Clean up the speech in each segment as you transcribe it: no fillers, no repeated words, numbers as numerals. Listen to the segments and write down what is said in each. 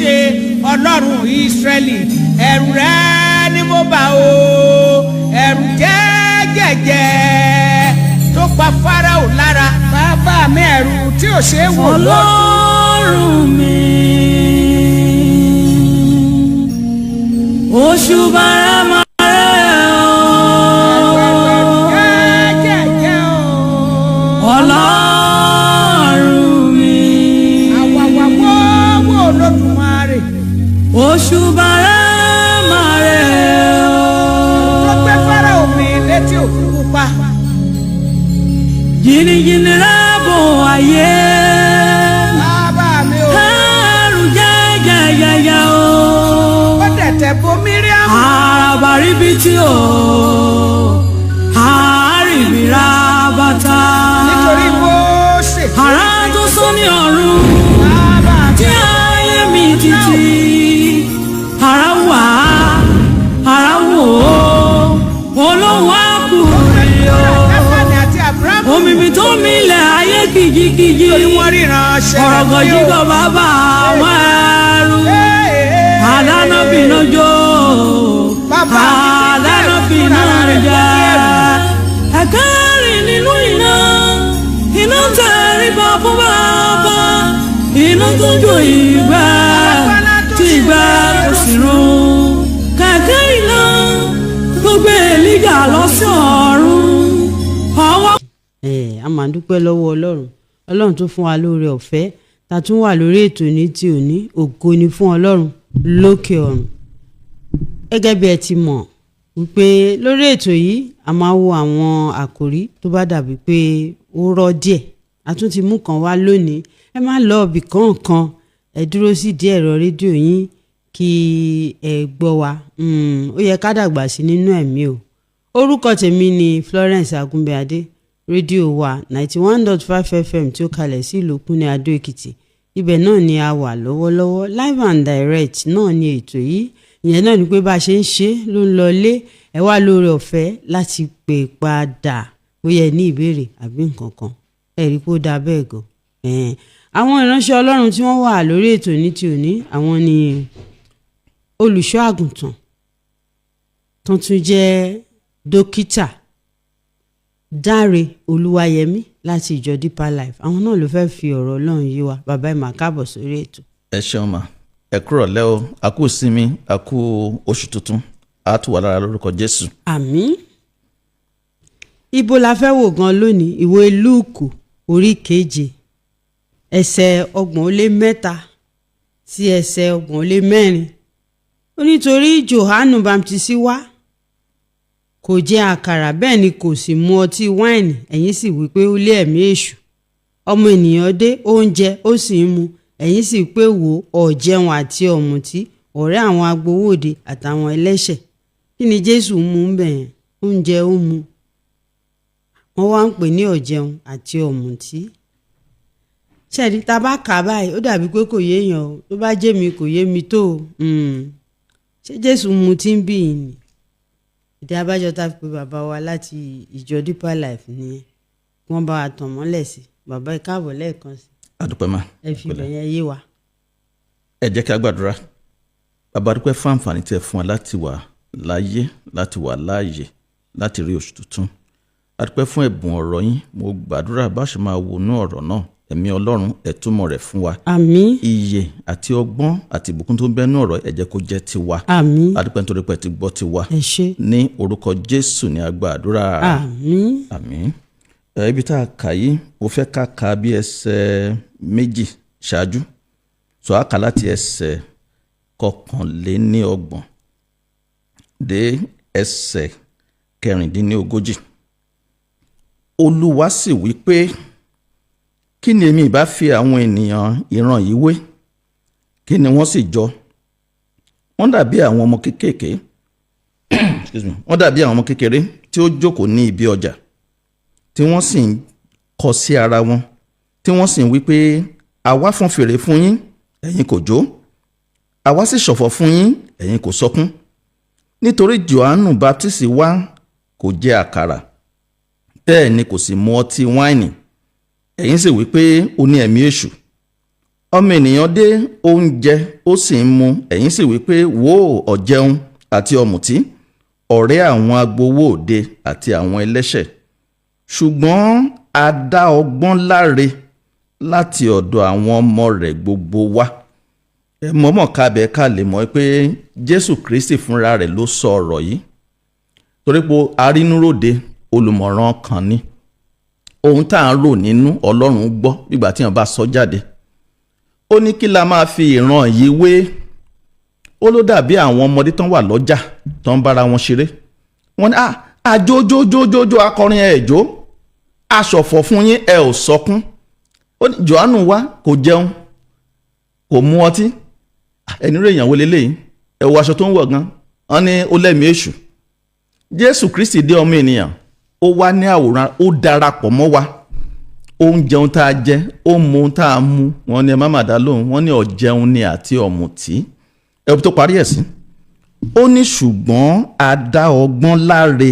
ṣe Ọlọ́run Ísírẹ́lì ẹ̀rù rẹ ni mo bà o ẹ̀rù jẹ́jẹ̀jẹ̀ tó pa Fáráò lára bàbá mi ẹ̀rù tí ò ṣe é wò Ọlọ́run mi òṣùbà rẹ̀ Ọlọ́run mi àwàwàwọ́ Olódùmarè òṣùbà rẹ̀ tó gbé Fáráò mi létí Òkun Pupa jìnnìjìnnì rẹ̀ bò ayé bàbá mi o ẹ̀rù jẹ́jẹ̀jẹ̀jẹ̀ o ó dẹ̀tẹ̀ bo Míríámù àràbàríbitì o àrìbìrà bàtà nítorí Mósè àrà tó sún ní ọ̀run bàbá tí ayé mi títí àrà wà àrà wò ó olówó àkùrẹ́ o omi mi tó milẹ̀ ayé kìjikìji ọ̀rọ̀gọ̀ jígọ̀ bàbá àwọn ẹrú àdáná bínú jó àdáná bínú jẹ ẹ̀kẹ́rì nínú iná tẹ̀ríba fún bàbá iná tó jó ìgbẹ́ tí ìgbẹ́ kò sì run kẹ̀kẹ́ iná tó gbé Èlíjà lọ sí ọ̀run ọwọ́. A máa dúpẹ́ lọ́wọ́ Ọlọ́run tó fún wa lóore ọ̀fẹ́ tá a tún wà lórí ètò ní ti òní ògo ni fún Ọlọ́run lókè ọ̀run. Gẹ́gẹ́ bí ẹ ti mọ̀ wípé lórí ètò yìí a máa wo àwọn àkòrí tó bá dàbí pé ó rọ́ díẹ̀ a tún ti mú kan wá lónìí. Ẹ má lọ ibì kankan, ẹ dúró sí díẹ̀ ẹ̀rọ rédíò yín kí ẹ gbọ́ wa. Ó yẹ ká dàgbà sí nínú ẹ̀mí o. Orúkọ tèmi ni Florence Agunbíadé, rédíò wa 91.5 FM tí ó kalẹ̀ sí ìlú Kúnlé Adó Èkìtì. Ibẹ̀ náà ni a wà lọ́wọ́lọ́wọ́, live and direct náà ni ètò yìí. Ìyẹn náà ni pé bá a ṣe ń ṣe ló ń lọlé, ẹ wá lóore ọ̀fẹ́ láti pè padà bóyá ẹ ní ìbéèrè àbí nǹkan kan, ẹ rí pé ó dáa bẹ́ẹ̀ gan. Àwọn ìránṣẹ́ Ọlọ́run tí wọ́n wà lórí ètò ní ti òní, àwọn ni olùṣọ́ àgùntàn tó tún jẹ́ dókítà Dáre Olúwayẹmí láti ìjọ Deeper Life. Àwọn náà ló fẹ́ fi ọ̀rọ̀ Ọlọ́run yé wa. Bàbá ẹ máa káàbọ̀ sórí ètò. Ẹ ṣeun ma, ẹ kúrò lẹ́ o, a kú sinmi, a kú oṣù tuntun, a tù wà lára lórúkọ Jésù. Àmín. Ibo la fẹ́ wò gan lónìí? Ìwé Lúùkù orí 7 ẹsẹ̀ 33 sí ẹsẹ̀ 34. Ó nítorí Jòhánù bámtísì wá kò jẹ àkàrà bẹ́ẹ̀ ni kò sì mu ọtí wáìnì, ẹ̀yin sì wí pé ó lé ẹ̀mí èṣù. Ọmọ ènìyàn dé, ó ń jẹ ó sì ń mu, ẹ̀yin sì pé wò ọ̀jẹun àti ọ̀mùtí, ọ̀rẹ́ àwọn agbowóde àtàwọn ẹlẹ́ṣẹ̀. Kí ni Jésù mú ń bẹ̀ yẹn? Oúnjẹ ó mu, wọ́n wá ń pè ní ọ̀jẹun àti ọ̀mùtí. Ṣẹ́ẹ̀rí tá bá kà báyìí ó dàbí pé kò yéèyàn o, tó bá jẹ́ mi kò yé mi tó o. Ṣé Jésù mu tí ń bì í ni? Ìdí abájọ tá a fi pe bàbá wa láti ìjọ Deeper Life nìyẹn, wọ́n bá wa tàn mọ́lẹ̀ sí. Bàbá ẹ káàbọ̀ lẹ́ẹ̀kan sí. Àdúpẹ́ mà. Ẹ fi bẹ̀yẹn yé wa. Ẹ jẹ́ kí a gbàdúrà. Bàbá dúpẹ́ fún àǹfààní tí ẹ fún wa láti wà láyé, láti wà láàyè, láti rí oṣù tuntun. A dúpẹ́ fún ẹ̀bùn ọ̀rọ̀ yín. Mo gbàdúrà bá ṣe máa wọnú ọ̀rọ̀ náà, ẹ̀mí Ọlọ́run ẹ túmọ̀ rẹ̀ fún wa. Àmín. Ìyè àti ọgbọ́n àti ìbùkún tó ń bẹ́nu ọ̀rọ̀ ẹ jẹ́ kó jẹ́ tiwa. Àmín. A dúpẹ́ nítorí pé ẹ ti gbọ́ tiwa. Ẹ ṣé. Ní orúkọ Jésù ni a gbàdúrà. Àmín. Àmín. Ibi tá a kà yìí mo fẹ́ ká ka bí ẹsẹ̀ 2 ṣáájú. So a kà láti ẹsẹ̀ 29 dé ẹsẹ̀ 40. Olúwa sì wí pé, kí ni èmi ìbá fi àwọn ènìyàn ìran yìí wé? Kí ni wọ́n sì jọ? Wọ́n dàbí àwọn ọmọ kéékèèké wọ́n dàbí àwọn ọmọ kékeré tí ó jókòó ní ibi ọjà, tí wọ́n sì ń kọ sí ara wọn, tí wọ́n sì ń wí pé, àwa fọn fèrè fún yín, ẹ̀yin kò jó, àwa sì ṣọ̀fọ̀ fún yín, ẹ̀yin kò sọkún. Nítorí Jòhánù báptísì wá kò jẹ àkàrà, bẹ́ẹ̀ ni kò sì mu ọtí wáìnì, ẹ̀yin sì wí pé ó ní ẹ̀mí èṣù. ọmọ ènìyàn dé oúnjẹ ó sì ń mu, ẹ̀yin sì wí pé wò ó ọ̀jẹun àti ọ̀mùtí, ọ̀rẹ́ àwọn agbowó òde àti àwọn ẹlẹ́ṣẹ̀. Ṣùgbọ́n a dá ọgbọ́n láre láti ọ̀dọ̀ àwọn ọmọ rẹ̀ gbogbo wá. Ẹ mọ̀ọ́mọ̀ kábẹ́ ká lè mọ̀ pé Jésù Kristi fúnra rẹ̀ ló sọ ọ̀rọ̀ yìí, torí pé arínúròde olùmọ̀ràn kan ni. Ohun tá à ń rò nínú Ọlọ́run gbọ́ nígbà tí wọ́n bá sọ jáde. Ó ní kí la máa fi ìran yìí wé. Ó ló dàbí àwọn ọmọdé tán wà lọ́jà tán ń bára wọn ṣeré. Wọ́n ní àjójójójójó akọrin ẹ̀jọ́, aṣọ̀fọ̀ fún yín ẹ ò sọkún. Ó ní Jòhánù wá kò jẹun kò mu ọtí, ẹni rẹ̀ èèyàn wo leléyìí, ẹ wo aṣọ tó ń wọ̀ gan, wọ́n ní ó lẹ́mìí èṣù. Jésù Kristi dé ọmọ ènìyàn, ó wá ní àwòrán, ó darapọ̀ mọ́ wa, ó ń jẹun tá a jẹ, ó ń mu tá a mu. Wọ́n ní ẹ má mà dá lóhùn, wọ́n ní ọ̀jẹun ni àti ọ̀mùtí. Ẹbí tó parí ẹ̀ sí, ó ní ṣùgbọ́n a dá ọgbọ́n láre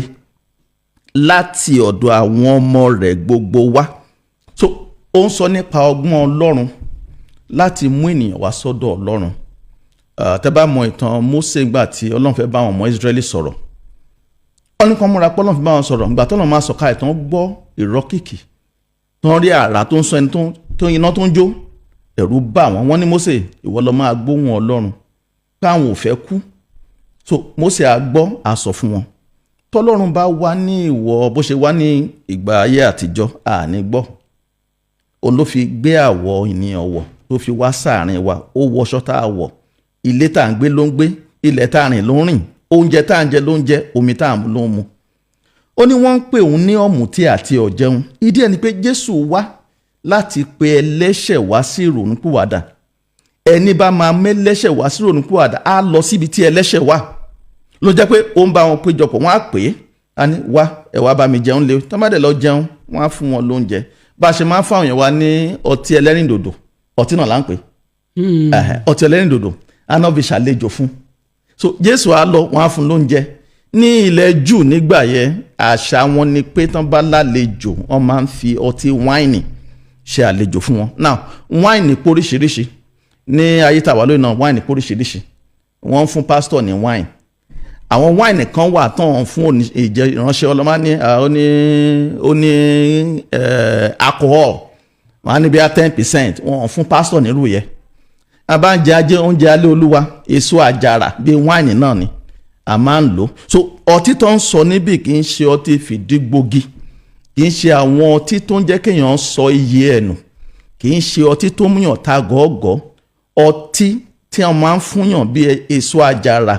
láti ọ̀dọ̀ àwọn ọmọ rẹ̀ gbogbo wá. So ó ń sọ nípa ọgbọ́n Ọlọ́run láti mú ènìyàn wá sọ́dọ̀ Ọlọ́run. Tẹ́ bá mọ ìtàn Mósè gbà tí Ọlọ́run fẹ́ bá àwọn ọmọ Ísírẹ́lì sọ̀rọ̀, wọ́n ní kán múra pé Ọlọ́run fi bá wọn sọ̀rọ̀. Ìgbà tọ́lọ́run máa sọ̀ka ìtàn gbọ́ ìrọ́kìkì tán rí àrá tó ń sọ ẹni tó iná tó ń jó, ẹ̀rù bà wọ́n. Wọ́n ní Mósè ìwọ lọ máa gbóhùn Ọlọ́run pé àwọn ò fẹ́ kú. So Mósè á gbọ́ á sọ fún wọn. Tọ́lọ́run bá wá ní ìwọ bó ṣe wá ní ìgbà ayé àtijọ́ àní gbọ́. Òun ló fi gbé àwọ̀ ènìyàn wọ̀, ló fi wá sáàrin wa, ó wọṣọ tá a wọ̀, ilé tá à ń gbé ló ń gbé, ilẹ̀ tá à rìn ló ń rìn, oúnjẹ tá à ń jẹ ló ń jẹ, omi tá à ń ló ń mu. Ó ní wọ́n ń pè òun ní ọ̀mùtí àti ọ̀jẹun. Ìdí ẹ̀ ni pé Jésù wá láti pe ẹlẹ́ṣẹ̀ wá sí ìrònúpìwàdà. Ẹni bá máa mẹ́lẹ́ṣẹ̀ wá sí ìrònúpìwàdà á lọ síbi tí ẹlẹ́ṣẹ̀ wà. Ló jẹ́ pé ó ń bá wọn péjọpọ̀, wọ́n á pè é, á ní wá ẹ wá bá mi jẹun lé, tó má dẹ̀ lọ jẹun, wọ́n á fún wọn lóúnjẹ. Bá a ṣe máa ń fáwọn yẹn wá ní ọtí ẹlẹ́rìndòdò, ọtí náà là ń pè é, ọtí ẹlẹ́rìndòdò àná fi ṣàlejò fún. So Jésù á lọ, wọ́n á fún lóúnjẹ. Ní ilẹ̀ Júù nígbà yẹn, àṣà wọn ni pé tán bá lálejò wọ́n máa ń fi ọtí wáìnì ṣe àlejò fún wọn. Now wáìnì póríṣiríṣi ní ayé tàwa lónìí náà, wáìnì póríṣiríṣi. Wọ́n ń fún pásítọ̀ ní wáìnì. Àwọn wáìnì kan wà tán fún ìránṣẹ́ ọlọ́mọ ní alcohol, wọ́n á ní bí i 10%, wọ́n fún pásítọ̀ nírú yẹn. Abájẹ́ ajé oúnjẹ alẹ́ Olúwa, èso àjàrà bíi wáìnì náà ni a máa ń lò. So ọtí tó ń sọ níbí kì í ṣe ọtí fìdígbògi, kì í ṣe àwọn ọtí tó ń jẹ́ kéèyàn sọ iye ẹ̀nù, kì í ṣe ọtí tó múyàn ta gọ́ọ̀gọ́. Ọtí tí wọ́n máa ń fúnyàn bíi èso àjàrà,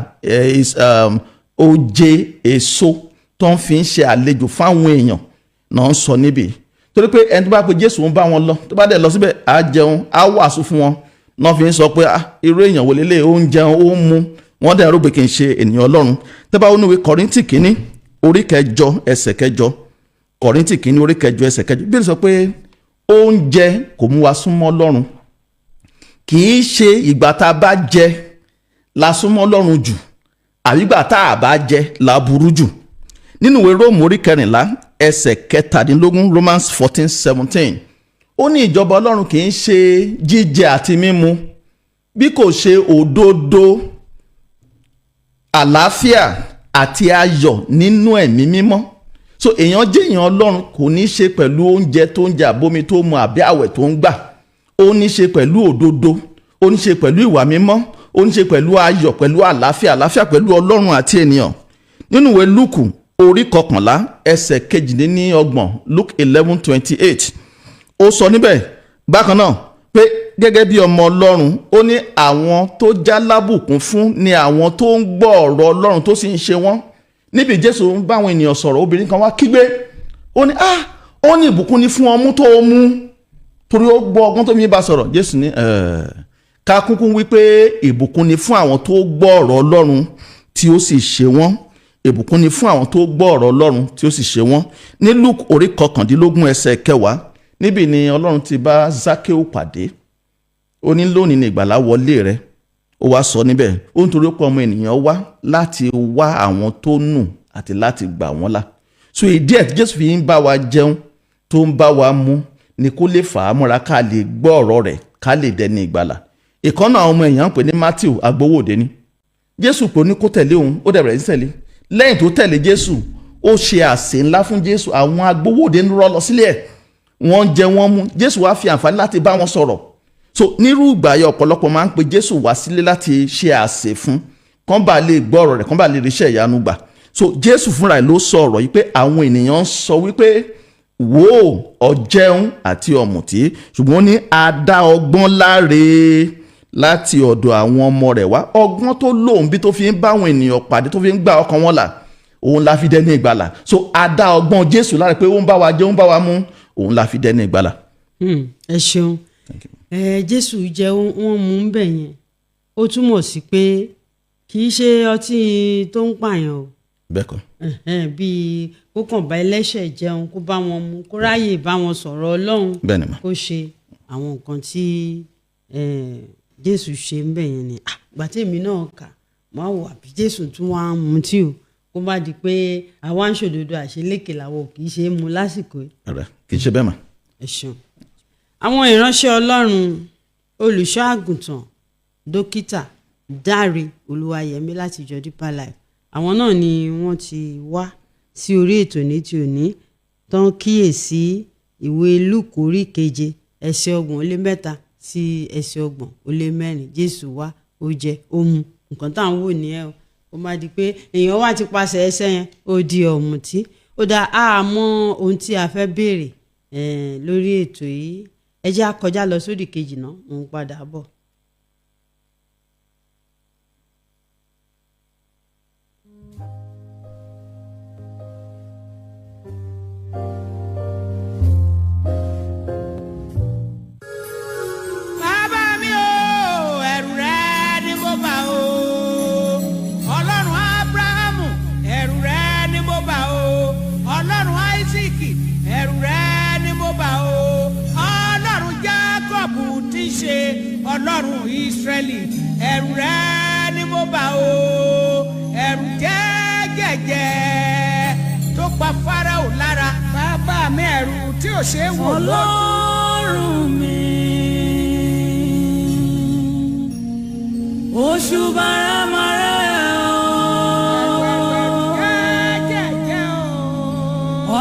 oje èso tó ń fi ń ṣe àlejò fáwọn èèyàn náà ń sọ níbí. Torí pé ẹni tó bá pe Jésù ń bá wọn lọ, tó bá dẹ̀ lọ síbẹ̀ á jẹun, á wàásù fún wọn, náà fi ń sọ pé irú èèyàn wò lélẹ̀, ó ń jẹun, ó ń mu, wọ́n dẹ̀ rò pé kì í ṣe ènìyàn Ọlọ́run. Tẹ́ bá wọnú ìwé Kọ́ríńtì kínní orí 9 ẹsẹ̀ 9, Kọ́ríńtì kínní orí 9 ẹsẹ̀ 9, bí ó sọ pé oúnjẹ kò mú wa súnmọ́ Ọlọ́run, kì í ṣe ìgbà tá a bá jẹ la súnmọ́ Ọlọ́run jù, àbí ìgbà tá a bá jẹ la burú jù. Nínú ìwé Róòmù orí 14 ẹsẹ̀ 17, Romans 14:17, ó ní ìjọba Ọlọ́run kì í ṣe jíjẹ àti mímu, bí kò ṣe òdodo, àlàáfíà àti ayọ̀ nínú ẹ̀mí mímọ́. So èèyàn jẹ́ èèyàn Ọlọ́run kò ní ṣe pẹ̀lú oúnjẹ tó ń jẹ, àbomi tó mu, àbí àwẹ̀ tó ń gbà. Ó ní ṣe pẹ̀lú òdodo, ó ní ṣe pẹ̀lú ìwà mímọ́, ó ní ṣe pẹ̀lú ayọ̀, pẹ̀lú àlàáfíà pẹ̀lú Ọlọ́run àti ènìyàn. Nínú ìwé Lúùkù orí 11 ẹsẹ̀ 22, Luke 11:28, ó sọ níbẹ̀ bákan náà pé gẹ́gẹ́ bí ọmọ Ọlọ́run, ó ní àwọn tó já lábùkún fún ni àwọn tó ń gbọ́ ọ̀rọ̀ Ọlọ́run tó sì ń ṣe wọ́n. Níbi Jésù ń bá àwọn ènìyàn sọ̀rọ̀, obìnrin kan wá kígbe, ó ní ìbùkún ni fún ọmú tó mú, torí ó gbọ́ ọgbọ́n tó mi bá sọ̀rọ̀. Jésù ní ká kúkú wípé ìbùkún ni fún àwọn tó gbọ́ ọ̀rọ̀ Ọlọ́run tí ó sì ṣe wọ́n. Ìbùkún ni fún àwọn tó gbọ́ ọ̀rọ̀ Ọlọ́run tí ó sì ṣe wọ́n. Ní Luke orí 19 ẹsẹ̀ 10, níbi ni Ọlọ́run ti bá Zákéù pàdé. Ó ní lónìí ni ìgbàlà wọlé rẹ. Ó wá sọ níbẹ̀, ó ń torí pé ọmọ ènìyàn wá láti wá àwọn tó nù àti láti gbà wọ́n là. So ìdí ẹ̀ tí Jésù fi ń bá wa jẹun, tó ń bá wa mu, ni kó lè fà á mọ́ra ká lè gbọ́ ọ̀rọ̀ rẹ̀, ká lè dẹni ìgbàlà. ìkànnà àwọn ọmọ èèyàn ń pè ní Matthew agbowóde ni. Jésù pé ó ní kó tẹ̀lé òun, ó dẹ̀ bẹ̀rẹ̀ sí tẹ̀lé. lẹ́yìn tó tẹ̀lé Jésù ó ṣe àsè ńlá fún Jésù. àwọn agbowóde ń rọ́ lọ sílé ẹ̀, wọ́n jẹ wọ́n mú. Jésù wá fi àǹfààní láti bá wọn sọ̀rọ̀. so nírú ìgbà yẹn ọ̀pọ̀lọpọ̀ máa ń pe Jésù wá sílé láti ṣe àsè fún, kán bá lè gbọ́ ọ̀rọ̀ rẹ̀, kán bá lè ríṣẹ́ ìyanu gbà. so Jésù fúnra ẹ̀ ló sọ ọ̀rọ̀ yìí pé àwọn ènìyàn sọ wípé wò ọ̀jẹun àti ọ̀mùtí, ṣùgbọ́n ó ní a dá ọgbọ́n láre láti ọ̀dọ̀ àwọn ọmọ rẹ̀ wá. ọgbọ́n tó lóun bí tó fi ń bá àwọn ènìyàn pàdé, tó fi ń gbà ọkàn wọn là, òun la fi dẹni ìgbàlà. so a dá ọgbọ́n Jésù láre pé ó ń bá wa jẹ, ó ń bá wa mú, òun la fi dẹni ìgbàlà. ẹ ṣeun. Jésù jẹ́ wọ́n mú un bẹ̀ yẹn, ó túmọ̀ sí pé kì í ṣe ọtí tó ń pààyàn o. bẹ́ẹ̀ kọ́. bíi kó kàn bá ẹlẹ́ṣẹ̀ jẹun, kó bá wọn mu, kó ráyè bá wọn sọ̀rọ̀ Ọlọ́run, bẹ́ẹ̀ ni mà. kó ṣe àwọn nǹkan tí Jésù ṣe ń bẹ̀ yẹn ni. ìgbà tí èmi náà kà máa wò àbí Jésù tún wá ń mutí o, kó má di pé àwa ń ṣòdodo àṣelékè làwọn kì í ṣe é mu lásìkò yìí. kì í ṣe bẹ́ẹ̀ mà. ẹ ṣeun. àwọn ìránṣẹ́ Ọlọ́run olùṣọ́ àgùntàn dókítà Dáre Olúwayẹmí láti ìjọ Deeper Life, àwọn náà ni wọ́n ti wá sí orí ètò ní ti òní tán kíyèsí ìwé Lúùkù orí 7 ẹsẹ̀ 30 sí ẹsẹ̀ 30 Jésù wá, ó jẹ, ó mu. nǹkan tá à ń wò nìyẹn o. ó má di pé èèyàn wá ti paṣẹ ẹsẹ̀ yẹn ó di ọ̀mùtí. ó dá àmọ́ ohun tí a fẹ́ béèrè lórí ètò yìí. ẹ jẹ́ á kọjá lọ sódì kejì náà, mò ń padà bọ̀. Bàbá mi o, ẹ̀rù rẹ ni mo bà o. Ọlọ́run Ábúráhámù, ẹ̀rù rẹ ni mo bà o. Ọlọ́run Áísákì, ẹ̀rù rẹ ni mo bà o. Ọlọ́run Jákọ́bù tí í ṣe Ọlọ́run Ísírẹ́lì, ẹ̀rù rẹ ni mo bà o. ẹ̀rù jẹ́gẹ̀jẹ̀ tó pa Fáráò lára. Bàbá mi, ẹ̀rù tí ò ṣeé wò lọ. Ọlọ́run mi, oṣù bàràmàrẹ́ o.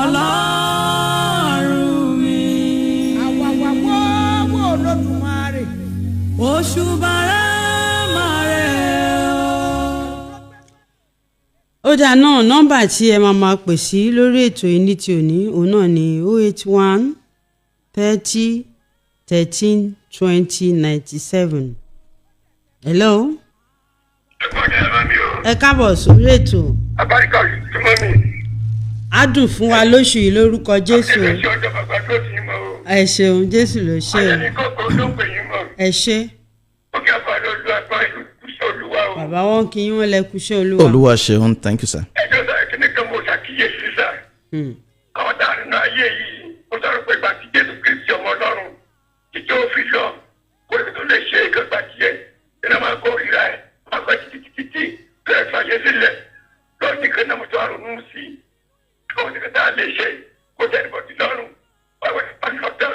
Ọlọ́run mi, àwàwàwọ́wọ́ Olódùmarè. oṣù bàràmàrẹ́ o. ó dáa náà, nọ́mbà tí ẹ máa pè sí lórí ètò yìí ní ti òní òun náà ni 081 30 13 20 97. Hello. ẹ káàbọ̀ sórí ètò. Abáríkà tí mọ́ mi. á dùn fún wa lóṣù yìí lórúkọ Jésù. Ẹ ṣe ọjọ́ bàbá tó ti mọ́ o. ẹ ṣeun, Jésù ló ṣe o. Àyẹ̀ní kọ̀ọ̀kan ló ń pè yín mọ́. ẹ ṣe. Ó kí àbálẹ̀ olú àgbá ìlú kúṣẹ́ olúwa o. bàbá wọn kí yín, wọn lẹ kúṣẹ́ Olúwa. Olúwa ṣeun, thank you sir. Ẹjọ́ sọ kíní kan mo ṣàkíyèsí sá. Àwọn dàrin náà ayé yìí, ó sọ̀rọ̀ pé ìgbà tí Jésù Kristi ọmọ Ọlọ́run títí ó fi lọ, kó lè tó lè ṣe ìkẹ́gbà tiẹ̀, ìrìnà máa kó ìrà ẹ̀, máa gbà títí bẹ́ẹ̀ fàyè sílẹ̀. Lọ́ọ̀dì kan náà mo tó àrùn mú sí i. Àwọn nìkan tá a lè ṣe kó jẹ́ ìbọ̀dì lọ́rùn. Báwo ni wọ́n sọ tán?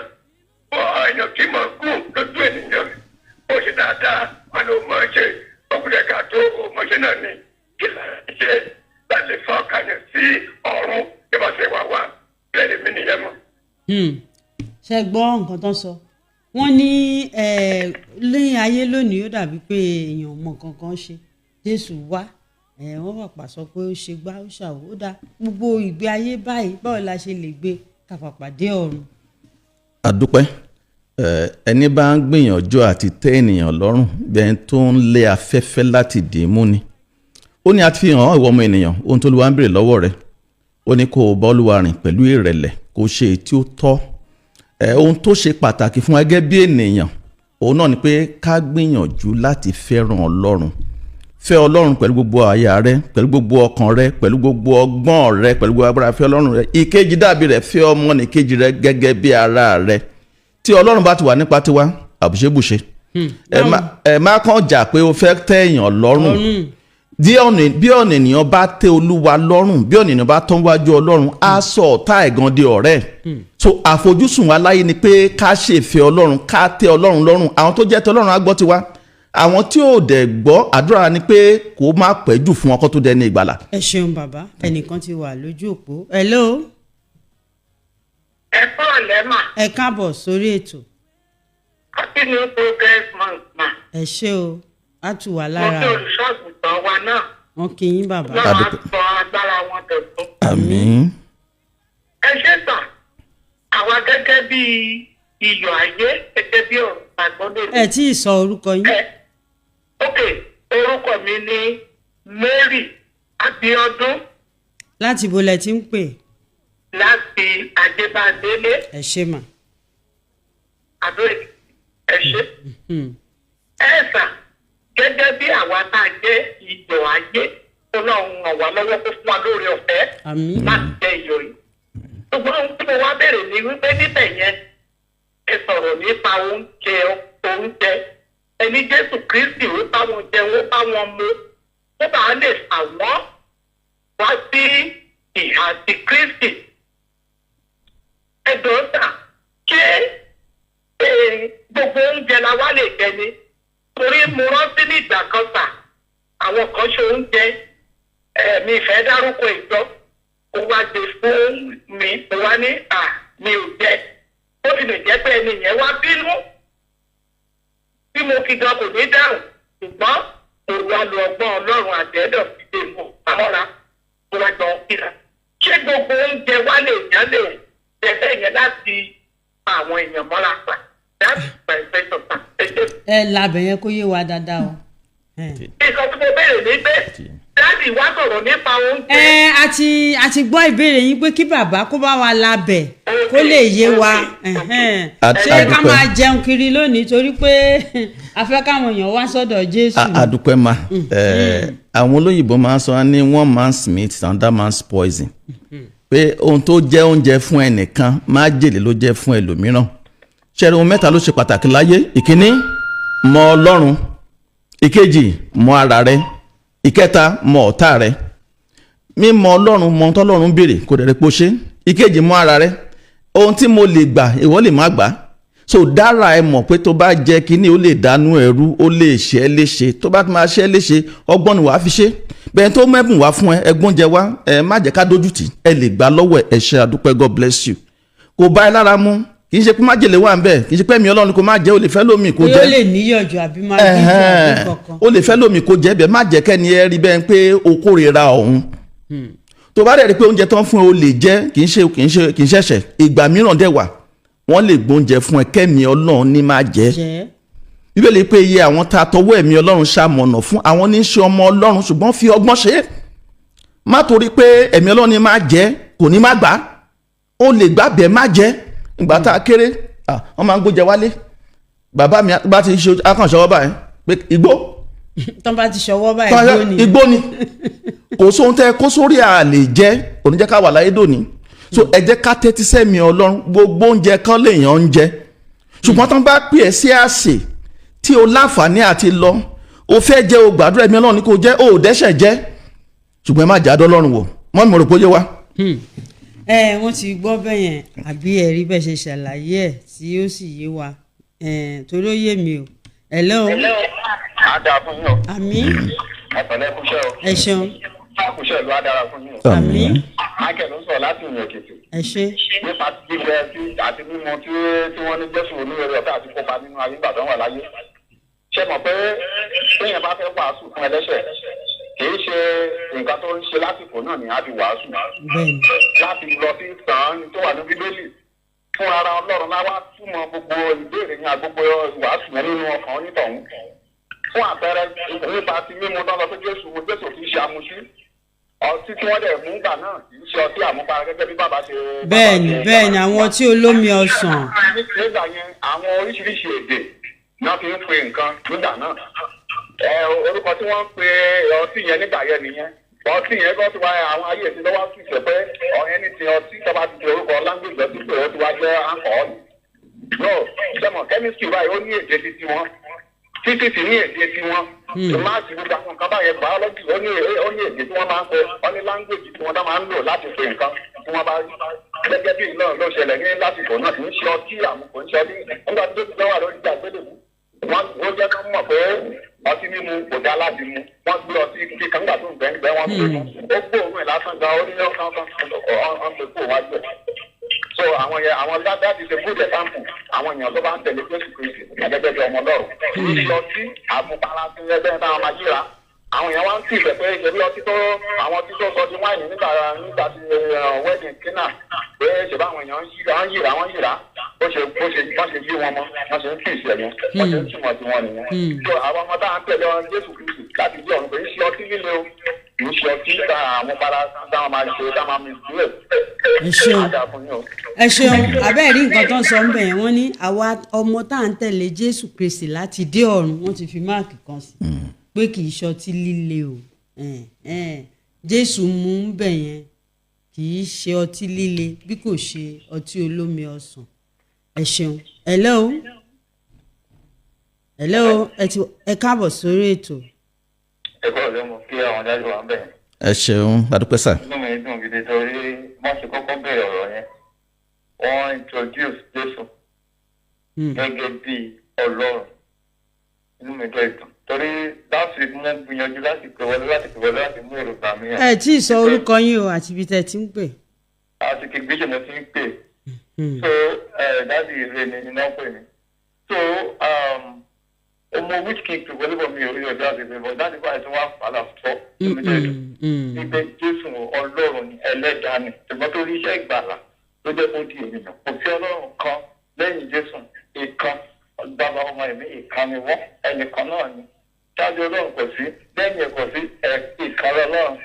Wọ́n àyàn kí máa gùn lójú ènìyàn. Ó ṣe dáadáa, wọn ló mọ̀ ṣe. Ọkùnrin ẹ̀ka tó o mọ̀ṣẹ́ náà ni kí lára ṣe láti fa ọkàyàn sí ọ̀run bí wọ́n ṣe wà wá. Bẹ́ẹ̀ni mi nìyẹn mọ̀. ṣe gbọ́ nǹkan tó sọ. wọ́n ní lẹ́yìn ayé lónìí ó dàbí pé èèyàn mọ̀ kankan ṣe. Jésù wá, wọ́n pàpà sọ pé ó ṣe gbá ó ṣàwó. ó dá gbogbo ìgbé ayé báyìí, báwo la ṣe lè gbé kápápàdé ọ̀run. àdúpẹ́ ẹni bá ń gbìyànjú àti tẹ́ ènìyàn lọ́rùn bẹ́ẹ̀ tó ń lé afẹ́fẹ́ láti dì í mú ni. ó ní a ti fi hàn ìwọ ọmọ ènìyàn ohun tó Olúwa ń béèrè lọ́wọ́ rẹ̀. ó ní kó o bá Olúwa rìn pẹ̀lú ìrẹ̀lẹ̀, kó o ṣe èyí tí ó tọ́. ohun tó ṣe pàtàkì fún wa gẹ́gẹ́ bí ènìyàn òun náà ni pé ká gbìyànjú láti fẹ́ràn Ọlọ́run. fẹ́ Ọlọ́run pẹ̀lú gbogbo àyà rẹ, pẹ̀lú gbogbo ọkàn rẹ, pẹ̀lú gbogbo ọgbọ́n rẹ, pẹ̀lú gbogbo agbára. fẹ́ Ọlọ́run rẹ. ìkejì dàbí rẹ̀, fẹ́ ọmọnìkejì rẹ gẹ́gẹ́ bí ara rẹ. tí Ọlọ́run bá ti wà nípa tiwa, àbùṣebùṣe. ẹ má kàn jà pé o fẹ́ tẹ́ èèyàn lọ́rùn. bí ọ̀nà ènìyàn bá tẹ́ Olúwa lọ́rùn bí ọ̀nà ènìyàn bá tán wájú Ọlọ́run á sọ ọ̀tá ẹ̀gàn di ọ̀rẹ́. So àfojúsùn wa láyé ni pé ká ṣèfẹ́ Ọlọ́run ká tẹ́ Ọlọ́run lọ́rùn àwọn tó jẹ́ tẹ́ Ọlọ́run á gbọ́ tiwa àwọn tí ò dẹ̀ gbọ́ àdúrà ni pé kó má pẹ́ jù fún ọkọ tó dẹni ìgbàlà. ẹ ṣeun bàbá ẹnìkan ti wà lójú òpó. hello. ẹ kúrò lẹ́mà. ẹ káàbọ̀ sórí ètò. happy new progress month ma. ẹ ṣé o á tù wá mo lára. kí olùṣọ́àgùntàn wa náà. wọn kì í bàbá. lọ́wọ́ á sọ agbára wọn dọ̀tún. àmín. ẹ ṣe sà àwa gẹ́gẹ́ bí iyọ̀ ayé gẹ́gẹ́ bí ọ̀rọ̀ àgbọ̀dọ̀. ẹ tí ì sọ orúkọ yín. ok orúkọ mi ni Mary Abíọ́dún. láti ibo lẹ ti ń pè. láti Ajébádélé. ẹ ṣé mà. àdó ẹ ṣe. ẹ sà gẹ́gẹ́ bí àwa tá a jẹ́ iyọ̀ ayé Ọlọ́run ràn wá lọ́wọ́ kó fún wa lórí ọ̀fẹ́ àmín. láti jẹ́ iyọ̀ yìí. ṣùgbọ́n ohun tí mo wá bèrè ni wípé níbẹ̀ yẹn ẹ sọ̀rọ̀ nípa oúnjẹ ẹni Jésù Kristi ó bá wọn jẹ ó bá wọn mu ó bá lè fà wọ́n wá sí ìhà ti Kristi. ẹ dọ́tà ṣé gbogbo oúnjẹ la wá lè jẹ ni torí mo rántí ní ìgbà kan sà àwọn kan ṣe oúnjẹ mi ìfẹ́ dárúkọ ìjọ ó wá gbé fún mi ó wá ní mi ò jẹ ó fi lè jẹ́ pé ẹni yẹn wá bínú bí mo fi gan kò ní dáhùn ṣùgbọ́n mo wá lo ọgbọ́n Ọlọ́run àtẹ́dọ̀ fi dé mọ̀ àmọ́ra mo wá jọ kíra ṣé gbogbo oúnjẹ wá lè yán lè jẹ bẹ́ẹ̀ yẹn láti àwọn èèyàn mọ́ra pa láti pa ẹgbẹ́ sọ̀tà ẹgbẹ́. ẹ labẹ̀ yẹn kó yé wa dáadáa o. nǹkan tí mo béèrè ní pé dáàdì wá sọ̀rọ̀ nípa oúnjẹ. a ti gbọ́ ìbéèrè yín pé kí bàbá kó bá wa labẹ̀ kó lè yé wa ṣé ká máa jẹun kiri lónìí torí pé a fẹ́ káwọn èèyàn wá sọ́dọ̀ Jésù. àdúpẹ́ ma àwọn olóyìnbó máa ń sọ ní one man's meat and that man's poison pé ohun tó jẹ́ oúnjẹ fún ẹnìkan májèlé ló jẹ́ fún ẹlòmíràn ṣẹ́ni ohun mẹ́ta ló ṣe pàtàkì láyé ìkíní mọ Ọlọ́run ìkejì mọ ara rẹ ìkẹta mọ ọ̀tá rẹ mímọ Ọlọ́run mọ ohun tọ́lọ́run béèrè kò dẹ̀ rẹ̀ pé ó ṣe ìkejì mọ ara rẹ ohun tí mo lè gbà ìwọ lè má gbà so dára ẹ mọ̀ pé tó bá jẹ́ kínní ó lè dánú ẹrú ó lè ṣe é léṣe tó bá máa ṣe é léṣe ọgbọ́n ni wàá fi ṣe bẹ́ẹ̀ tó mẹ́bùn wá fún ẹ ẹgbọ́n jẹ wá ẹ má jẹ́ ká dójú tì ẹ lè gbà lọ́wọ́ ẹ ṣe àdúpẹ́ God bless you kò bá ẹ lára mu kì í ṣe pé májèlé wà ń bẹ̀ kì í ṣe pé ẹ̀mí Ọlọ́run kò má jẹ́ ó lè fẹ́ lómi kó jẹ́ ó lè níyànjú àbí máa díjú àbí kankan ó lè fẹ́ lómi kó jẹ́ bẹ́ẹ̀ má jẹ́ kẹ́ni ẹ rí bẹ́ẹ̀ pé o kórìíra ọ̀hún tó bá dẹ̀ rí pé oúnjẹ tán fún ẹ o lè jẹ́ kì í ṣẹ̀ṣẹ̀ ìgbà mìíràn dẹ̀ wà wọ́n lè gbóúnjẹ fún ẹ kẹ́mi Ọlọ́run ní má jẹ́ Bíbélì pé iye àwọn tá a tọwọ́ ẹ̀mí Ọlọ́run ṣamọ̀nà fún àwọn ní í ṣe ọmọ Ọlọ́run ṣùgbọ́n fi ọgbọ́n ṣe é má torí pé ẹ̀mí Ọlọ́run ní má jẹ́ kò ní má gbà ó lè gbà bẹ́ẹ̀ má jẹ́ ìgbà tá a kéré wọ́n máa ń gbóúnjẹ wálé bàbá mi bá ti ṣe akànṣọwọ́ báyìí pé igbó tán bá ti ṣọwọ́ báyìí igbó ni kò sóhun tẹ́ kó sórí àlè jẹ́ oníjẹ́ ká wà láyé dòní so ẹ jẹ́ ká tẹ́tí sẹ́mi Ọlọ́run gbogbo oúnjẹ kan lèèyàn ń jẹ ṣùgbọ́n tán bá pè ẹ́ sí àsè tí o láǹfààní àti lọ o fẹ́ jẹ́ o gbàdúrà ẹ̀mí Ọlọ́run ni kò jẹ́ o ò dẹ́ṣẹ̀ jẹ́ ṣùgbọ́n ẹ má jà á dọ́lọ́run wò mọ́ mi rò pé ó yé wa. wọ́n ti gbọ́ bẹ́ẹ̀ yẹn àbí ẹ̀rí bẹ́ẹ̀ ṣe ṣàlàyé ẹ̀ tí ó sì yé wa torí ó yé mi o. hello. Ada fún yín o. àmín. Àtọ̀lẹ́ kúṣẹ́ o. ẹ ṣeun. Kúṣẹ́ ìlú Adára fún yín o. àmín. Michael ló ń sọ láti ìyàn Èkìtì. ẹ ṣé. Nípa ti jíjẹ àti mímu tí wọ́n ní Jésù oníwèrè ọ̀tá àti kópa nínú ayé ìgbà tó ń wà láyé. Ṣé mọ̀ pé téèyàn bá fẹ́ wàásù fún ẹlẹ́ṣẹ̀ kìí ṣe nǹkan tó ń ṣe lásìkò náà ní àbí wàásù. Láti lọ sí sàn tó wà ní Bíbélì fún ara Ọlọ́run láwá túmọ̀ gbogbo ìbéèrè ní agbogbo wàásù yẹn nínú ọkàn onítọ̀hún. Fún àpẹẹrẹ nípa ti mímu tó lọ sí Jésù kì í ṣe amúṣí ọtí tí wọ́n dẹ̀ mú gbà náà kì í ṣe ọtí àmupara gẹ́gẹ́ bí bàbá ṣe. bẹ́ẹ̀ni àwọn ọtí olómi ọsàn. nígbà yẹn àwọn oríṣiríṣi èdè náà fi ń pe nǹkan nígbà náà orúkọ tí wọ́n ń pe ọtí yẹn nígbà yẹn nìyẹn ọtí yẹn kọ́ ti wá àwọn ayé ìsìn lọ́wọ́ sí ìṣẹ̀ pé ọ̀yẹ́ni ti ọtí tọ́ba ti di orúkọ láńgbèjì ọtí pé ó ti wá jẹ́ alcohol. no sẹ́mọ̀ chemistry báyìí ó ní èdè títí wọn físíìsì ní èdè tiwọn máàsì gbogbo àwọn nǹkan báyẹn biology ó ní èdè tí wọ́n máa ń pè ó ní language tí wọ́n máa ń lò láti pè nǹkan tí wọ́n bá rí gẹ́gẹ́ bí náà ló ṣẹlẹ̀ ní lásìkò náà kì í ṣe ọtí àmukò ń ṣe ọtí nígbà tó ti lọ́wọ́ lórí ìjà gbélébú ó jẹ́ ká mọ̀ pé ọtí mímu kò dá láti mu wọ́n gbé ọtí kíkan nígbà tó ń gbẹ́ wọ́n gbé mu ó gbóòórùn ẹ̀ lásán gan ó ní ọ̀kan kó wájú ẹ̀. So àwọn that is a good example àwọn èèyàn tó bá ń tẹ̀lé Jésù Kristi gẹ́gẹ́ bí ọmọ Ọlọ́run kì í ṣe ọtí àmupara tí ẹgbẹ́ náà máa yíra àwọn èèyàn wá ń tì bẹ̀ pé ṣe bí ọtí tó àwọn tí tó sọ di wáìnì nígbà tí wedding kínà pé ṣe bá àwọn èèyàn ń yíra bó ṣe yí wọn mọ́ wọ́n ṣe ń kì í ṣe ẹ̀yìn wọ́n ṣe ń tìmọ̀ tí wọ́n nìyẹn. So àwọn ọmọ táwọn tẹ̀lé Jésù Kristi láti bí ọ̀run pé ń ṣe ọtí líle o kì í ṣe ọtí àmupara táwọn máa ṣe táwọn máa mi sílẹ̀. Ẹ ṣeun abẹ́ẹ̀rí nǹkan tó ń sọ ńbẹ̀ yẹn wọ́n ní àwa ọmọ tá à ń tẹ̀lé Jésù Kristi láti dé ọ̀run wọ́n ti fi máàkì kan sí pé kì í ṣọtí líle o Jésù mú ń bẹ̀ yẹn kì í ṣe ọtí líle bí kò ṣe ọtí olómi ọsàn. Ẹ ṣeun. Hello ẹ káàbọ̀ sórí ètò. ẹ kọ́ ọ̀rẹ́ mo kí àwọn dájú wa ń bẹ̀. ẹ ṣeun adúpẹ́ sà. inú mi dùn gidi torí wọ́n ṣe kọ́kọ́ bẹ̀rẹ̀ ọ̀rọ̀ yẹn wọ́n introduce Jésù gẹ́gẹ́ bí Ọlọ́run inú mi dùn ìtàn torí láti mú gbìyànjú láti pè wọlé láti mú èròǹgbà mi. ẹ tí ì sọ orúkọ yín o àti ibi tẹ́ ti ń pè. àti kìgbìṣẹ́ mo ti ń pè so dáàdi ìrè ni iná pè mí so ọmọ which king to wọlé bọ̀ mi ò rí ọjọ́ àti ìrè bọ̀ dáàdi báyìí tí wọ́n á fàlà fọ́ níbẹ̀ Jésù Ọlọ́run ni ẹlẹ́dàá ni ṣùgbọ́n tó rí iṣẹ́ ìgbàlà ló jẹ́ kó di ènìyàn kò sí Ọlọ́run kan lẹ́yìn Jésù ìkan bàbá ọmọ ẹ̀mí ìkan ni wọ́n ẹnìkan náà ni ṣáájú Ọlọ́run kò sí lẹ́yìn ẹ̀ kò sí ìkan Ọlọ́run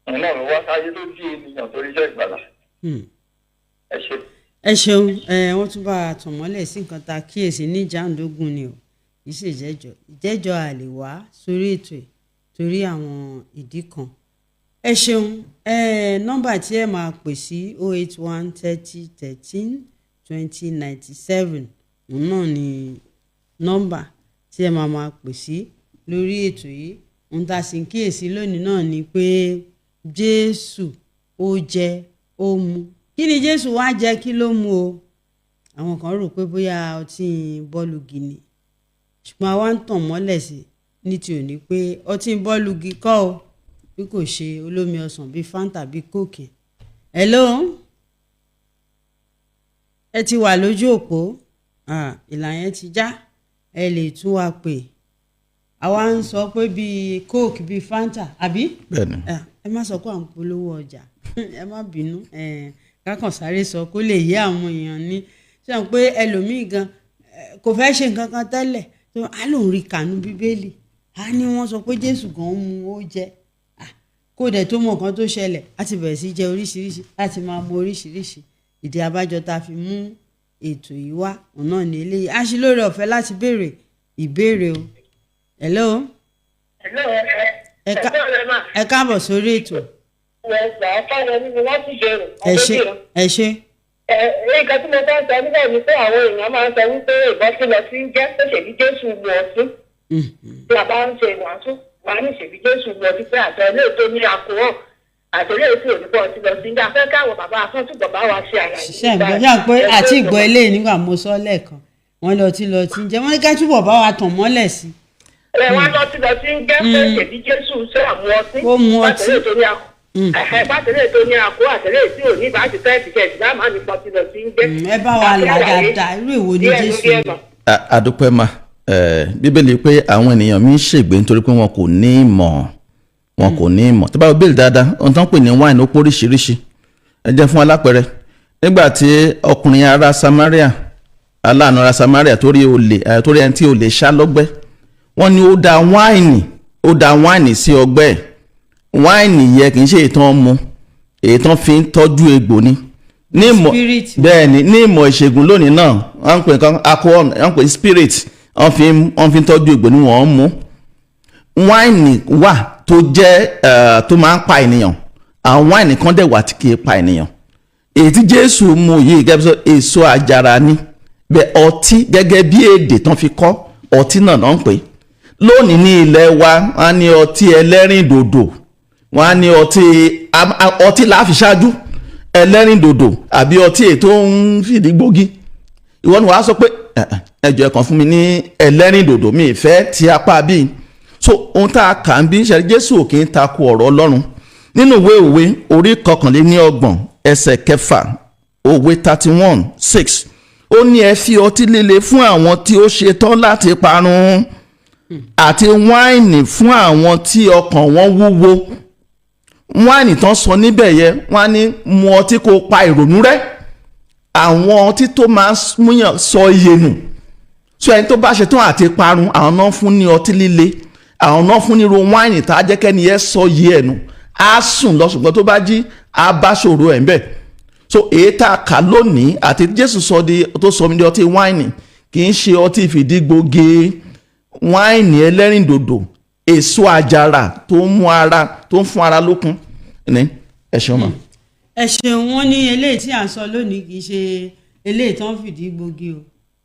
òun náà ló wá sáyé ló di ènìyàn tó rí iṣẹ́ ìgbàlà. Ẹ ṣeun wọ́n tún bá a tàn mọ́lẹ̀ sí nǹkan tá a kíyèsí ní jàǹdógún ni o kì í ṣe ìjẹ́jọ́ àlè wá sórí ètò ẹ̀ torí àwọn ìdí kan. Ẹ ṣeun nọ́mbà tí ẹ máa pè sí 081 30 13 20 97 òun náà ni nọ́mbà tí ẹ máa pè sí lórí ètò yìí. Ohun tá a sì ń kíyèsí lónìí náà ni pé Jésù ó jẹ ó mu. Kí ni Jésù wá jẹ kí ló mu o? Àwọn kan rò pé bóyá ọtí bọ́ọ̀lù gini ṣùgbọ́n àwa ń tàn mọ́lẹ̀ sí ní ti òní pé ọtí bọ́ọ̀lù gi kọ́ o bí kò ṣe olómi ọsàn bíi Fanta bíi Coke. Hello ẹ ti wà lójú òpó ìlà yẹn ti já ẹ lè tún wa pè àwa ń sọ pé bíi Coke bíi Fanta àbí ẹ má sọ pé à ń polówó ọjà ẹ má bínú kákan sáré sọ kó lè yé àwọn èèyàn ní sọ pé ẹlòmíì gan kò fẹ́ ṣe nǹkan kan tẹ́lẹ̀ tó á lòun rí kànú Bíbélì á ní wọ́n sọ pé Jésù gan mu ó jẹ kó dẹ̀ tó mọ nǹkan tó ṣẹlẹ̀ á ti bẹ̀rẹ̀ sí jẹ oríṣiríṣi láti máa mọ oríṣiríṣi ìdí abájọ tá a fi mú ètò yìí wá òun náà ní eléyìí á ṣe lórí ọ̀fẹ́ láti béèrè ìbéèrè o. Hello ẹ káàbọ̀ sórí ètò. Ẹ ṣe. Nǹkan tí mo fẹ́ sọ níbẹ̀ ni pé àwọn èèyàn máa ń sọ wípé ìbọn tí lọ sí ń jẹ́ pé ṣèbí Jésù mu ọtí. Tí a bá ń ṣe ìwàásù wàá ní ṣèbí Jésù mu ọtí pé àtọ ilé tó ní àkóràn àtẹlẹ tí òdìbò ọtí lọ sí ń jẹ́ afẹ́ káwọn bàbá afọ́túbọ̀ bá wa ṣe àlàyé. Ṣé ìgbọ́jà pé àti ìgbọ́ eléyìí nígbà mo sọ lẹ́ẹ̀kan wọ́n lọ tí lọ tí ń jẹ́ wọ́n ní ká túbọ̀ bá wa tàn mọ́lẹ̀ sí. Wọ́n lọ tí lọ sí ń jẹ́ pé ṣèbí Jésù ṣe àmú ọtí. Ó mu ọtí. Bátẹ̀lẹ̀ tó ní àkó àtẹ̀lẹ̀ tí ò ní bá ti fẹ́ẹ́ tìkẹ́ ìdá máa ní pọtí lọ sí ń jẹ́. Ẹ bá wa là dáadáa irú èwo ni Jésù yẹn. Adúpẹ́ mà Bíbélì pé àwọn ènìyàn mi ń ṣègbé nítorí pé wọn kò ní ìmọ̀ tó bá wọ bíbélì dáadáa ohun tó ń pè ní wáìnì ó póríṣiríṣi. Ẹ jẹ́ fún alápẹ̀rẹ̀ nígbà tí ọkùnrin ará Samaria aláàánú ará Samaria torí ẹni tí olè ṣá lọ́gbẹ́ wọ́n ní ó da wáìnì sí ọgbẹ́ ẹ̀ wáìnì yẹ kì í ṣe ètò mu ètò fi ń tọ́jú egbò ni bẹ́ẹ̀ ni ní ìmọ̀ ìṣègùn lónìí náà wọ́n ń pè nǹkan alcohol wọ́n ń pè spirit wọ́n fi ń tọ́jú egbò ni wọ́n ń mu wáìnì wà tó jẹ́ tó máa ń pa ènìyàn àwọn wáìnì kan dẹ̀ wà tí kì í pa ènìyàn èyí tí Jésù mu yìí gẹ́gẹ́ bí èso àjàrà ni bẹ́ẹ̀ ọtí gẹ́gẹ́ bí èdè tán fi kọ́ ọtí náà ń pè lónìí ní ilẹ̀ wa wọ́n á ní ọtí ẹlẹ́rìndòdò, wọ́n á ní ọtí láàfi ṣáájú ẹlẹ́rìndòdò àbí ọtí ètò ń fìdí gbógi. ìwọ ni wàá sọ pé ẹjọ́ ẹ̀kan fún mi ní ẹlẹ́rìndòdò, mi ìfẹ́ ti apá bíi. so ohun tá a kà ń bí ṣe Jésù kì í takò ọ̀rọ̀ Ọlọ́run nínú ìwé Òwe orí 29 ẹsẹ̀ 6, Òwe 31:6 ó ní ẹ fi ọtí líle fún àwọn tí ó ṣetán láti parun àti wáìnì fún àwọn tí ọkàn wọn wúwo. wáìnì tán sọ níbẹ̀ yẹ wọ́n á ní mu ọtí kó pa ìrònú rẹ́, àwọn ọtí tó máa ń múyàn sọ iye nù. so ẹni tó bá ṣetán àti parun àwọn náà fún ní ọtí líle, àwọn náà fún ní irú wáìnì tá a jẹ́ kẹ́ni ẹ sọ iye ẹ̀ nù, á sùn lọ ṣùgbọ́n tó bá jí á bá ṣòro ẹ̀ ń bẹ̀. so èyí tá a kà lónìí àti Jésù tó sọ mí di ọtí wáìnì kì í ṣe ọtí ìfìdígbòge, wáìnì ẹlẹ́rìndòdò, èso àjàrà tó ń fún ara lókun ní ẹ ṣeun ma. ẹ ṣeun. wọ́n ní eléyìí tí à ń sọ lónìí kì í ṣe eléyìí tó ń fìdí gbògi o,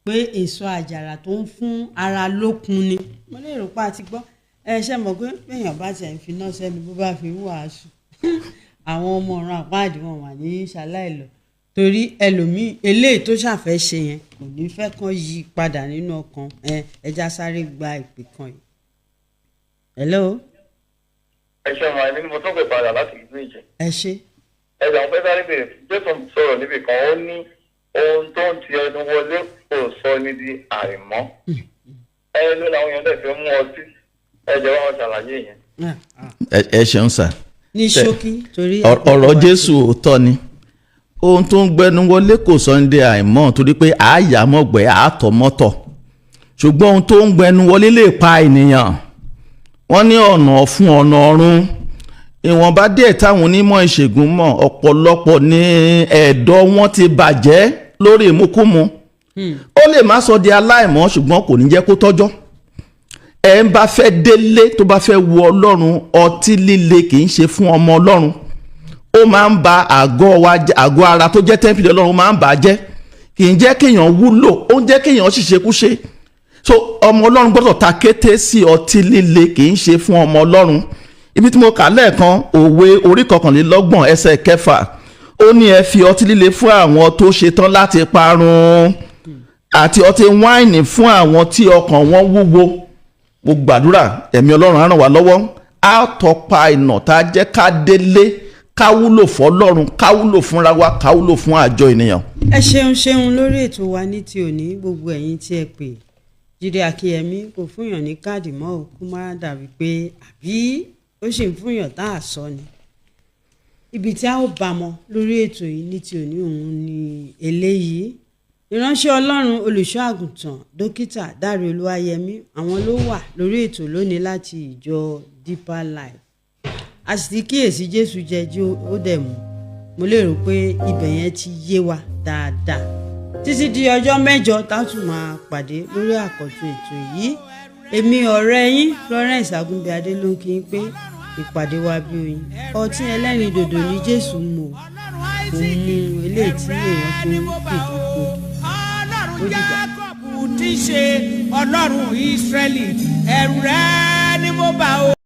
pé èso àjàrà tó ń fún ara lókun ni. mo lè rò pé a ti gbọ́ ẹ ṣe mọ̀ pé èèyàn bá tiẹ̀ ń fi náà sẹ́nu bó bá fi wàásù àwọn ọmọ ọ̀run àpáàdé wọn wà ní ṣaláìlọ, torí ẹlòmíì eléyìí tó ṣàfẹ́ ṣe yẹn kò ní fẹ́ kán yí padà nínú ọkàn. ẹja sáré gba ìpè kan yìí. hello. ẹ ṣe ọmọ ẹni mo tún pè padà láti ìlú Ìjẹ̀. ẹ ṣe. ẹgbẹ́ àwọn fẹ́ sáré bèrè Jésù sọ̀rọ̀ níbi kan, ó ní ohun tó ń ti ẹnu wọlé kò sọ ní di àìmọ́. ló làwọn èèyàn dẹ̀ fi mú ọtí, ẹ jẹ́ wọn ṣàlàyé yẹn. ẹ ṣeun sà. ní ṣókí torí ọ̀rọ̀ Jésù òótọ́ ni. ohun tó ń gbẹnu wọlé kò sọ ní di àìmọ́ torí pé àáyàmọ̀gbẹ́ àátọ̀mọ́tọ̀, ṣùgbọ́n ohun tó ń gbẹnu wọlé lè pa ènìyàn. wọ́n ní ọ̀nà fún ọ̀nà ọ̀run. ìwọ̀nba díẹ̀ táwọn onímọ̀ ìṣègùn mọ̀, ọ̀pọ̀lọpọ̀ ní ẹ̀dọ̀ wọn ti bàjẹ́ lórí ìmúkúmu. ó lè má sọ di aláìmọ́ ṣùgbọ́n kò ní jẹ́ kó tọ́jọ́. ẹ ń bá fẹ́ délé tó bá fẹ́ wo Ọlọ́run, ọtí líle kì í ṣe fún ọmọ Ọlọ́run. ó máa ń ba àgọ́ ara tó jẹ́ tẹ́ḿpìlì Ọlọ́run máa ń bà á jẹ́, kì í jẹ́ kéèyàn wúlò, ó ń jẹ́ kéèyàn ṣìṣekúṣe. so ọmọ Ọlọ́run gbọ́dọ̀ ta kété sí ọtí líle, kì í ṣe fún ọmọ Ọlọ́run. ibi tí mo kà lẹ́ẹ̀kan Òwe orí 29 ẹsẹ̀ 6 ó ní ẹ fi ọtí líle fún àwọn tó ṣetán láti parun àti ọtí wáìnì fún àwọn tí ọkàn wọn wúwo. mo gbàdúrà ẹ̀mí Ọlọ́run á ràn wá lọ́wọ́, á tọpa ìnà tá a jẹ́ ká délé, ká wúlò fọ́lọ́run, ká wúlò fúnra wa, ká wúlò fún àjọ ènìyàn. ẹ ṣeun lórí ètò wa ní ti òní. gbogbo ẹ̀yin tí ẹ pè Jídé Akínyẹmí kò fúnyàn ní káàdì mọ́ òkú, má dàbí pé àbí ó sì ń fúnyàn tá a sọ ni. ibi tí a ó bá mọ lórí ètò yìí ní ti òní òun ni eléyìí. ìránṣẹ́ Ọlọ́run olùṣọ́ àgùntàn dókítà Dáre Olúwayẹmí àwọn ló wà lórí ètò lónìí láti ìjọ Deeper Life. a sì ti kíyèsí Jésù jẹjú ó dẹ̀ mú. mo lérò pé ibẹ̀ yẹn ti yé wa dáadáa. títí di ọjọ́ mẹ́jọ tá a tún máa pàdé lórí àkọ́tún ètò yìí. èmi ọ̀rẹ́ yín Florence Agunbíadé ló ń kí n pé ìpàdé wa bí oyin. ọtí ẹlẹ́rìndòdò ni Jésù mú o, kò mú eléyìí tí èèyàn fi ń fìdí gbòdì. Ọlọ́run Jákọ́bù tí ṣe Ọlọ́run Ísírẹ́lì, ẹ̀rù rẹ̀ ni mo bá o.